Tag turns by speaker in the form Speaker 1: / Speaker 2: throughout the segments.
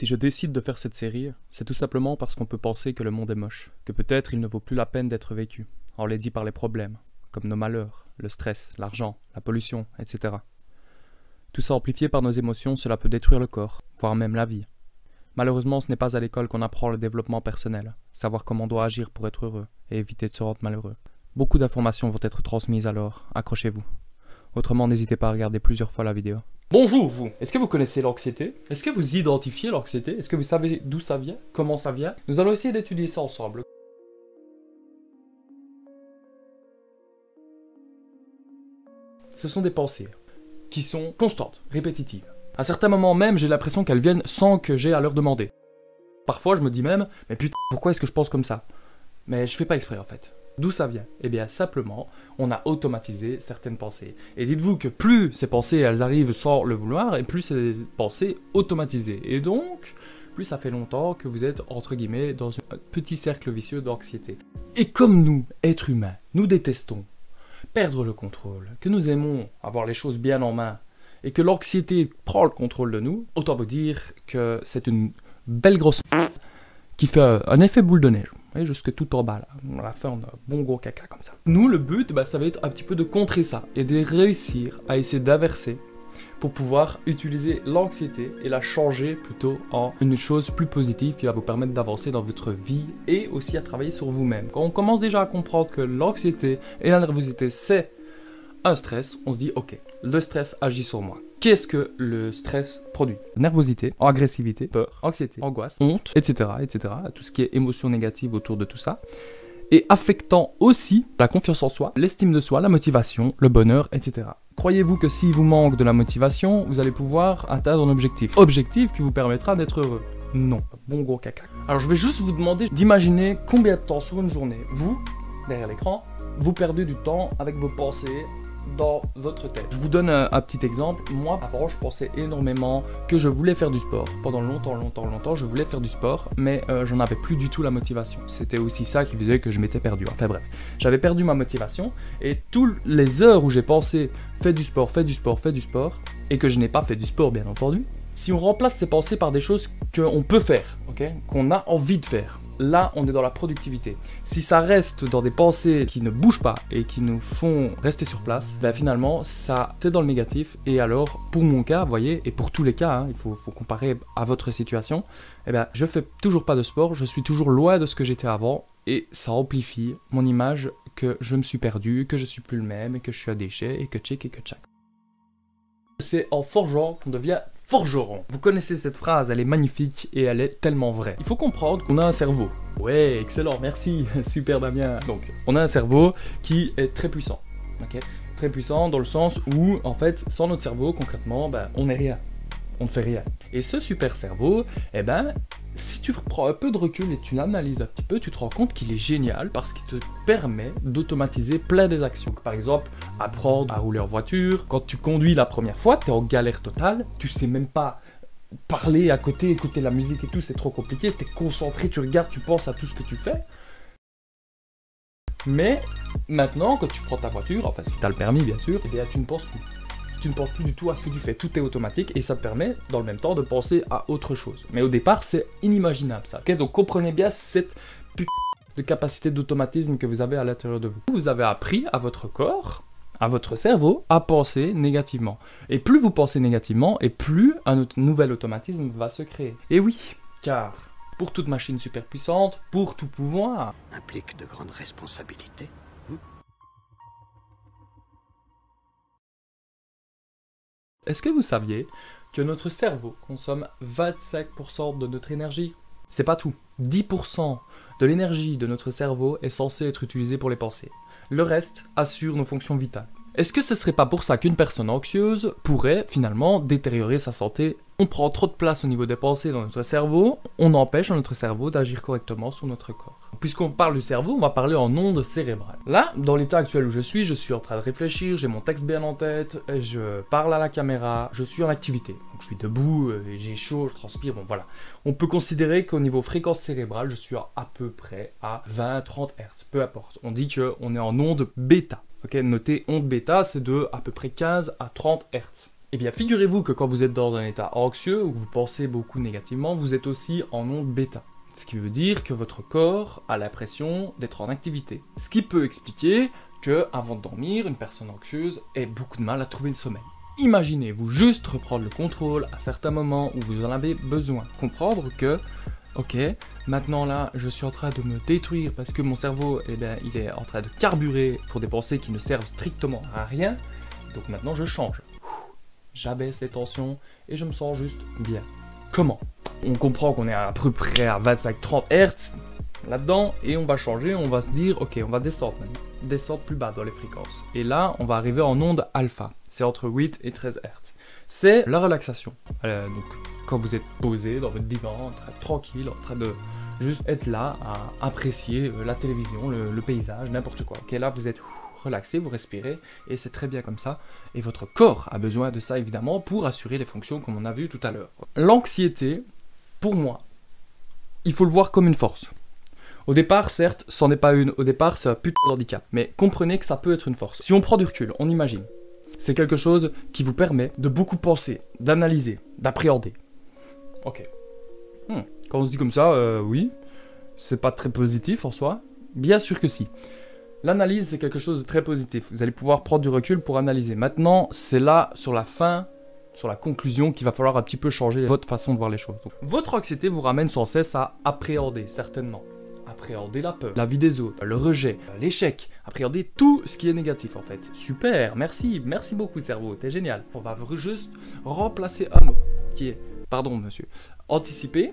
Speaker 1: Si je décide de faire cette série, c'est tout simplement parce qu'on peut penser que le monde est moche, que peut-être il ne vaut plus la peine d'être vécu, enlaidi par les problèmes, comme nos malheurs, le stress, l'argent, la pollution, etc. Tout ça amplifié par nos émotions, cela peut détruire le corps, voire même la vie. Malheureusement, ce n'est pas à l'école qu'on apprend le développement personnel, savoir comment on doit agir pour être heureux et éviter de se rendre malheureux. Beaucoup d'informations vont être transmises alors, accrochez-vous. Autrement, n'hésitez pas à regarder plusieurs fois la vidéo. Bonjour vous! Est-ce que vous connaissez l'anxiété? Est-ce que vous identifiez l'anxiété? Est-ce que vous savez d'où ça vient? Comment ça vient? Nous allons essayer d'étudier ça ensemble. Ce sont des pensées qui sont constantes, répétitives. À certains moments même, j'ai l'impression qu'elles viennent sans que j'aie à leur demander. Parfois, je me dis même, mais putain, pourquoi est-ce que je pense comme ça? Mais je fais pas exprès en fait. D'où ça vient? Eh bien, simplement, on a automatisé certaines pensées. Et dites-vous que plus ces pensées, elles arrivent sans le vouloir, et plus c'est des pensées automatisées. Et donc, plus ça fait longtemps que vous êtes, entre guillemets, dans un petit cercle vicieux d'anxiété. Et comme nous, êtres humains, nous détestons perdre le contrôle, que nous aimons avoir les choses bien en main, et que l'anxiété prend le contrôle de nous, autant vous dire que c'est une belle grosse qui fait un effet boule de neige. Et jusque tout en bas là, à la fin on a un bon gros caca comme ça. Nous le but, ça va être un petit peu de contrer ça et de réussir à essayer d'inverser pour pouvoir utiliser l'anxiété et la changer plutôt en une chose plus positive qui va vous permettre d'avancer dans votre vie et aussi à travailler sur vous-même. Quand on commence déjà à comprendre que l'anxiété et la nervosité c'est un stress, on se dit ok, le stress agit sur moi. Qu'est-ce que le stress produit? Nervosité, agressivité, peur, anxiété, angoisse, honte, etc., etc. Tout ce qui est émotion négative autour de tout ça. Et affectant aussi la confiance en soi, l'estime de soi, la motivation, le bonheur, etc. Croyez-vous que s'il vous manque de la motivation, vous allez pouvoir atteindre un objectif? Objectif qui vous permettra d'être heureux? Non. Bon gros caca. Alors je vais juste vous demander d'imaginer combien de temps sur une journée, vous, derrière l'écran, vous perdez du temps avec vos pensées, dans votre tête. Je vous donne un petit exemple. Moi, avant, je pensais énormément que je voulais faire du sport. Pendant longtemps, je voulais faire du sport, mais j'en avais plus du tout la motivation. C'était aussi ça qui faisait que je m'étais perdu. Enfin bref, j'avais perdu ma motivation et toutes les heures où j'ai pensé fais du sport, et que je n'ai pas fait du sport, bien entendu. Si on remplace ces pensées par des choses qu'on peut faire, qu'on a envie de faire, là on est dans la productivité. Si ça reste dans des pensées qui ne bougent pas et qui nous font rester sur place, finalement ça c'est dans le négatif. Et alors pour mon cas, vous voyez, et pour tous les cas, il faut comparer à votre situation, je fais toujours pas de sport, je suis toujours loin de ce que j'étais avant et ça amplifie mon image que je me suis perdu, que je suis plus le même et que je suis un déchet et que tchic et que tchac. C'est en forgeant qu'on devient forgeron. Vous connaissez cette phrase, elle est magnifique et elle est tellement vraie. Il faut comprendre qu'on a un cerveau. Ouais, excellent, merci, super Damien. Donc, on a un cerveau qui est très puissant. Très puissant dans le sens où, en fait, sans notre cerveau, concrètement, on n'est rien. On ne fait rien. Et ce super cerveau, si tu prends un peu de recul et tu l'analyses un petit peu, tu te rends compte qu'il est génial parce qu'il te permet d'automatiser plein des actions. Par exemple, apprendre à rouler en voiture. Quand tu conduis la première fois, tu es en galère totale, tu sais même pas parler à côté, écouter la musique et tout, c'est trop compliqué, tu es concentré, tu regardes, tu penses à tout ce que tu fais. Mais maintenant, quand tu prends ta voiture, enfin si tu as le permis bien sûr, tu ne penses plus. Tu ne penses plus du tout à ce que tu fais, tout est automatique et ça te permet dans le même temps de penser à autre chose. Mais au départ, c'est inimaginable ça. Donc comprenez bien cette putain de capacité d'automatisme que vous avez à l'intérieur de vous. Vous avez appris à votre corps, à votre cerveau, à penser négativement. Et plus vous pensez négativement, et plus un nouvel automatisme va se créer. Et oui, car pour toute machine super puissante, pour tout pouvoir,
Speaker 2: implique de grandes responsabilités.
Speaker 1: Est-ce que vous saviez que notre cerveau consomme 25% de notre énergie? C'est pas tout. 10% de l'énergie de notre cerveau est censée être utilisée pour les pensées. Le reste assure nos fonctions vitales. Est-ce que ce serait pas pour ça qu'une personne anxieuse pourrait finalement détériorer sa santé? On prend trop de place au niveau des pensées dans notre cerveau, on empêche notre cerveau d'agir correctement sur notre corps. Puisqu'on parle du cerveau, on va parler en ondes cérébrales. Là, dans l'état actuel où je suis en train de réfléchir, j'ai mon texte bien en tête, je parle à la caméra, je suis en activité. Donc je suis debout, j'ai chaud, je transpire, bon voilà. On peut considérer qu'au niveau fréquence cérébrale, je suis à peu près à 20-30 Hz, peu importe. On dit qu'on est en onde bêta. Notez onde bêta, c'est de à peu près 15 à 30 Hz. Eh bien, figurez-vous que quand vous êtes dans un état anxieux ou que vous pensez beaucoup négativement, vous êtes aussi en onde bêta. Ce qui veut dire que votre corps a l'impression d'être en activité. Ce qui peut expliquer que, avant de dormir, une personne anxieuse ait beaucoup de mal à trouver le sommeil. Imaginez-vous juste reprendre le contrôle à certains moments où vous en avez besoin. Comprendre que, ok, maintenant là, je suis en train de me détruire parce que mon cerveau, il est en train de carburer pour des pensées qui ne servent strictement à rien. Donc maintenant, je change. J'abaisse les tensions et je me sens juste bien. Comment? On comprend qu'on est à peu près à 25-30 Hz là-dedans et on va changer, on va se dire, ok, on va descendre maintenant. Descendre plus bas dans les fréquences. Et là, on va arriver en onde alpha. C'est entre 8 et 13 Hz. C'est la relaxation. Donc, quand vous êtes posé dans votre divan, en train de tranquille, en train de juste être là à apprécier la télévision, le paysage, n'importe quoi. Ok, là, vous êtes relaxé, vous respirez, et c'est très bien comme ça. Et votre corps a besoin de ça, évidemment, pour assurer les fonctions comme on a vu tout à l'heure. L'anxiété, pour moi, il faut le voir comme une force. Au départ, certes, c'en est pas une. Au départ, c'est un putain d'handicap. Mais comprenez que ça peut être une force. Si on prend du recul, on imagine. C'est quelque chose qui vous permet de beaucoup penser, d'analyser, d'appréhender. Ok. Quand on se dit comme ça, oui, c'est pas très positif en soi. Bien sûr que si. L'analyse, c'est quelque chose de très positif. Vous allez pouvoir prendre du recul pour analyser. Maintenant, c'est là, sur la fin, sur la conclusion, qu'il va falloir un petit peu changer votre façon de voir les choses. Donc, votre anxiété vous ramène sans cesse à appréhender, certainement. Appréhender la peur, la vie des autres, le rejet, l'échec, appréhender tout ce qui est négatif en fait. Super, merci beaucoup cerveau, t'es génial. On va juste remplacer un mot qui est, pardon monsieur, anticiper,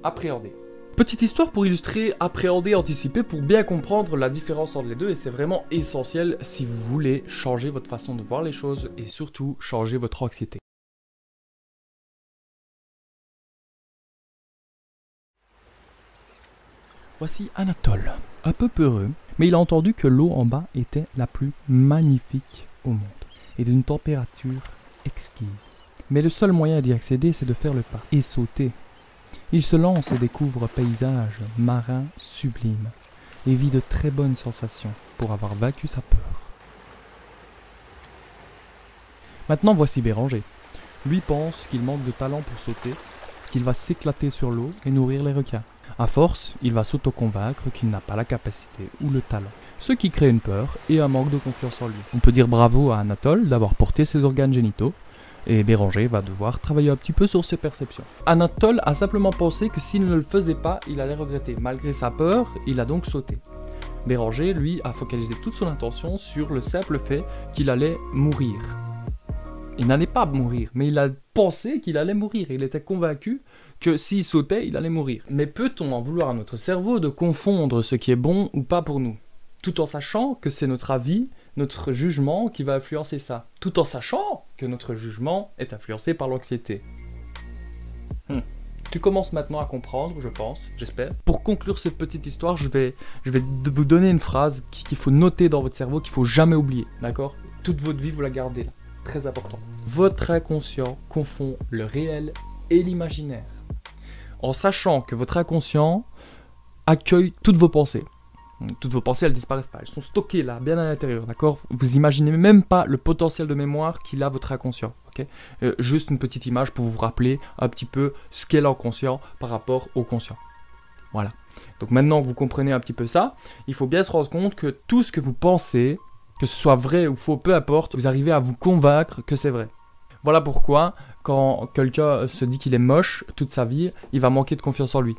Speaker 1: appréhender. Petite histoire pour illustrer appréhender, anticiper, pour bien comprendre la différence entre les deux, et c'est vraiment essentiel si vous voulez changer votre façon de voir les choses et surtout changer votre anxiété. Voici Anatole, un peu peureux, mais il a entendu que l'eau en bas était la plus magnifique au monde, et d'une température exquise. Mais le seul moyen d'y accéder, c'est de faire le pas, et sauter. Il se lance et découvre un paysage marin sublime, et vit de très bonnes sensations pour avoir vaincu sa peur. Maintenant voici Béranger. Lui pense qu'il manque de talent pour sauter, qu'il va s'éclater sur l'eau et nourrir les requins. À force, il va s'auto-convaincre qu'il n'a pas la capacité ou le talent, ce qui crée une peur et un manque de confiance en lui. On peut dire bravo à Anatole d'avoir porté ses organes génitaux, et Béranger va devoir travailler un petit peu sur ses perceptions. Anatole a simplement pensé que s'il ne le faisait pas, il allait regretter. Malgré sa peur, il a donc sauté. Béranger, lui, a focalisé toute son attention sur le simple fait qu'il allait mourir. Il n'allait pas mourir, mais il a pensé qu'il allait mourir. Il était convaincu que s'il sautait, il allait mourir. Mais peut-on en vouloir à notre cerveau de confondre ce qui est bon ou pas pour nous, tout en sachant que c'est notre avis, notre jugement qui va influencer ça, tout en sachant que notre jugement est influencé par l'anxiété. Tu commences maintenant à comprendre, je pense, j'espère. Pour conclure cette petite histoire, je vais vous donner une phrase qu'il faut noter dans votre cerveau, qu'il faut jamais oublier, d'accord? Toute votre vie, vous la gardez là. Très important. Votre inconscient confond le réel et l'imaginaire. En sachant que votre inconscient accueille toutes vos pensées. Toutes vos pensées, elles disparaissent pas. Elles sont stockées là, bien à l'intérieur, d'accord? Vous imaginez même pas le potentiel de mémoire qu'il a votre inconscient, ok? Juste une petite image pour vous rappeler un petit peu ce qu'est l'inconscient par rapport au conscient. Voilà. Donc maintenant que vous comprenez un petit peu ça, il faut bien se rendre compte que tout ce que vous pensez, que ce soit vrai ou faux, peu importe, vous arrivez à vous convaincre que c'est vrai. Voilà pourquoi, quand quelqu'un se dit qu'il est moche toute sa vie, il va manquer de confiance en lui.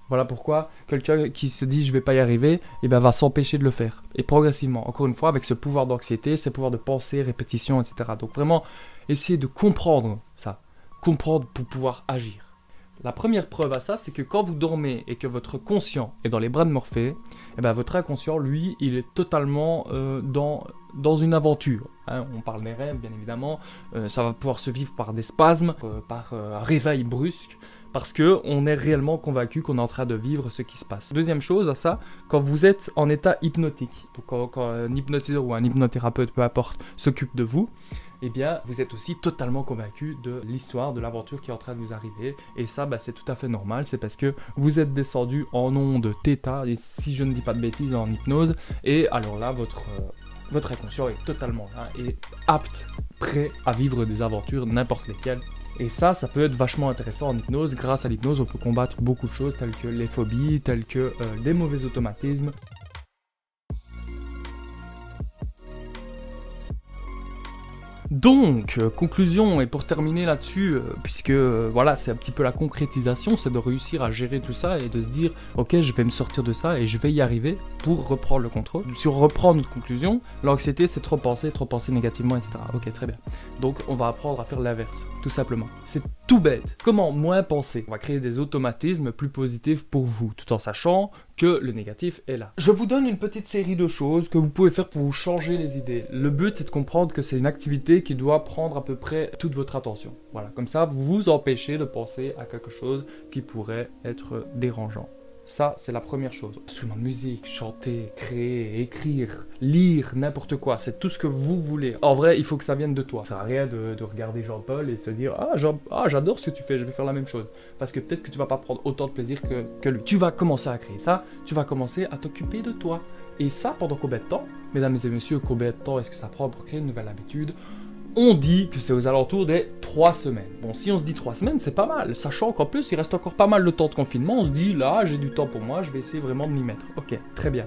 Speaker 1: Voilà pourquoi quelqu'un qui se dit je vais pas y arriver, eh ben, va s'empêcher de le faire. Et progressivement, encore une fois, avec ce pouvoir d'anxiété, ce pouvoir de pensée, répétition, etc. Donc vraiment, essayez de comprendre ça. Comprendre pour pouvoir agir. La première preuve à ça, c'est que quand vous dormez et que votre conscient est dans les bras de Morphée, eh ben, votre inconscient, lui, il est totalement dans une aventure. Hein, on parle des rêves, bien évidemment. Ça va pouvoir se vivre par des spasmes, par un réveil brusque, parce qu'on est réellement convaincu qu'on est en train de vivre ce qui se passe. Deuxième chose à ça, quand vous êtes en état hypnotique, donc quand un hypnotiseur ou un hypnothérapeute, peu importe, s'occupe de vous, eh bien, vous êtes aussi totalement convaincu de l'histoire, de l'aventure qui est en train de vous arriver. Et ça, bah, c'est tout à fait normal, c'est parce que vous êtes descendu en onde θ, et si je ne dis pas de bêtises, en hypnose. Et alors là, votre inconscient est totalement là et apte, prêt à vivre des aventures, n'importe lesquelles. Et ça peut être vachement intéressant en hypnose. Grâce à l'hypnose, on peut combattre beaucoup de choses telles que les phobies, telles que des mauvais automatismes. Donc, conclusion, et pour terminer là-dessus, puisque voilà, c'est un petit peu la concrétisation, c'est de réussir à gérer tout ça et de se dire, ok, je vais me sortir de ça et je vais y arriver pour reprendre le contrôle. Sur reprendre notre conclusion, l'anxiété c'est trop penser négativement, etc. Ok, très bien. Donc, on va apprendre à faire l'inverse, tout simplement. C'est tout bête. Comment moins penser? On va créer des automatismes plus positifs pour vous, tout en sachant que le négatif est là. Je vous donne une petite série de choses que vous pouvez faire pour vous changer les idées. Le but, c'est de comprendre que c'est une activité qui doit prendre à peu près toute votre attention. Voilà, comme ça, vous vous empêchez de penser à quelque chose qui pourrait être dérangeant. Ça, c'est la première chose. Instrument de musique, chanter, créer, écrire, lire, n'importe quoi. C'est tout ce que vous voulez. En vrai, il faut que ça vienne de toi. Ça sert à rien de regarder Jean-Paul et de se dire « Ah, j'adore ce que tu fais, je vais faire la même chose. » Parce que peut-être que tu vas pas prendre autant de plaisir que lui. Tu vas commencer à créer ça, tu vas commencer à t'occuper de toi. Et ça, pendant combien de temps? Mesdames et messieurs, combien de temps est-ce que ça prend pour créer une nouvelle habitude? On dit que c'est aux alentours des 3 semaines. Bon, si on se dit 3 semaines, c'est pas mal. Sachant qu'en plus, il reste encore pas mal de temps de confinement. On se dit, là, j'ai du temps pour moi, je vais essayer vraiment de m'y mettre. Ok, très bien.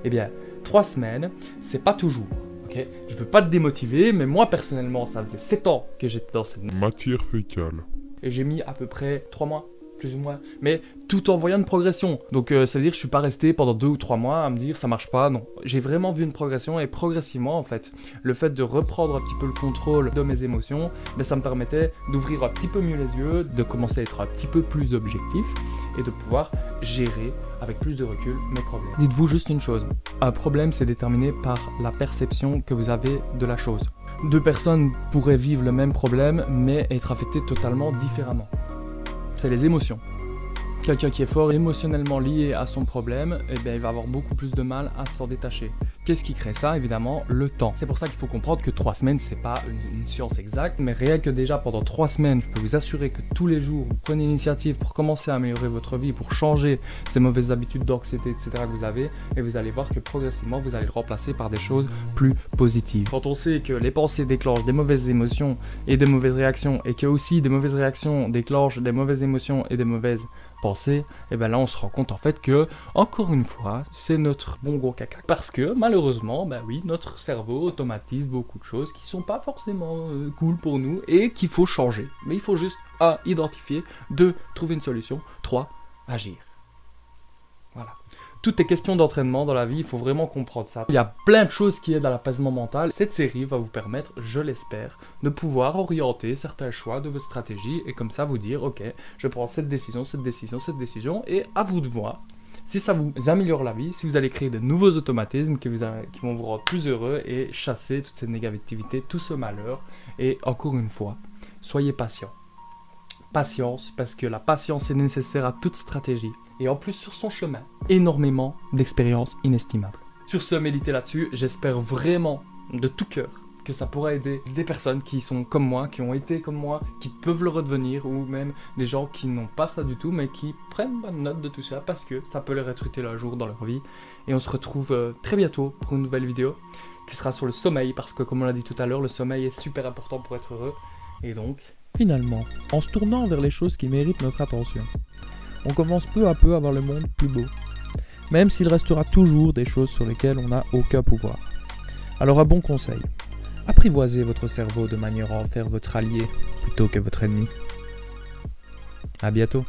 Speaker 1: Eh bien, 3 semaines, c'est pas toujours. Ok, je veux pas te démotiver, mais moi, personnellement, ça faisait 7 ans que j'étais dans cette
Speaker 3: matière fécale.
Speaker 1: Et j'ai mis à peu près 3 mois, plus ou moins. Mais tout en voyant une progression. Donc, ça veut dire que je suis pas resté pendant 2 ou 3 mois à me dire, ça marche pas. Non, j'ai vraiment vu une progression et progressivement, en fait, le fait de reprendre un petit peu le contrôle de mes émotions, ben, ça me permettait d'ouvrir un petit peu mieux les yeux, de commencer à être un petit peu plus objectif et de pouvoir gérer avec plus de recul mes problèmes. Dites-vous juste une chose, un problème c'est déterminé par la perception que vous avez de la chose. 2 personnes pourraient vivre le même problème mais être affectées totalement différemment. C'est les émotions. Quelqu'un qui est fort émotionnellement lié à son problème, eh bien, il va avoir beaucoup plus de mal à s'en détacher. Qu'est-ce qui crée ça? Évidemment, le temps. C'est pour ça qu'il faut comprendre que 3 semaines, c'est pas une science exacte, mais rien que déjà pendant 3 semaines, je peux vous assurer que tous les jours, vous prenez l'initiative pour commencer à améliorer votre vie, pour changer ces mauvaises habitudes d'anxiété, etc. que vous avez, et vous allez voir que progressivement, vous allez le remplacer par des choses plus positives. Quand on sait que les pensées déclenchent des mauvaises émotions et des mauvaises réactions, et que aussi des mauvaises réactions déclenchent des mauvaises émotions et des mauvaises pensées, et bien là on se rend compte en fait que, encore une fois, c'est notre bon gros caca. Parce que malheureusement, ben oui, notre cerveau automatise beaucoup de choses qui sont pas forcément cool pour nous et qu'il faut changer. Mais il faut juste 1. Identifier, 2. Trouver une solution, 3. Agir. Voilà. Tout est question d'entraînement dans la vie, il faut vraiment comprendre ça. Il y a plein de choses qui aident à l'apaisement mental. Cette série va vous permettre, je l'espère, de pouvoir orienter certains choix de votre stratégie et comme ça vous dire, ok, je prends cette décision, et à vous de voir si ça vous améliore la vie, si vous allez créer de nouveaux automatismes qui vont vous rendre plus heureux et chasser toute cette négativité, tout ce malheur. Et encore une fois, soyez patient. Patience, parce que la patience est nécessaire à toute stratégie. Et en plus sur son chemin, énormément d'expériences inestimables. Sur ce, méditez là-dessus, j'espère vraiment de tout cœur que ça pourra aider des personnes qui sont comme moi, qui ont été comme moi, qui peuvent le redevenir, ou même des gens qui n'ont pas ça du tout, mais qui prennent bonne note de tout ça, parce que ça peut leur être utile un jour dans leur vie. Et on se retrouve très bientôt pour une nouvelle vidéo, qui sera sur le sommeil, parce que comme on l'a dit tout à l'heure, le sommeil est super important pour être heureux, et donc...
Speaker 4: Finalement, en se tournant vers les choses qui méritent notre attention, on commence peu à peu à voir le monde plus beau, même s'il restera toujours des choses sur lesquelles on n'a aucun pouvoir. Alors un bon conseil, apprivoisez votre cerveau de manière à en faire votre allié plutôt que votre ennemi. À bientôt.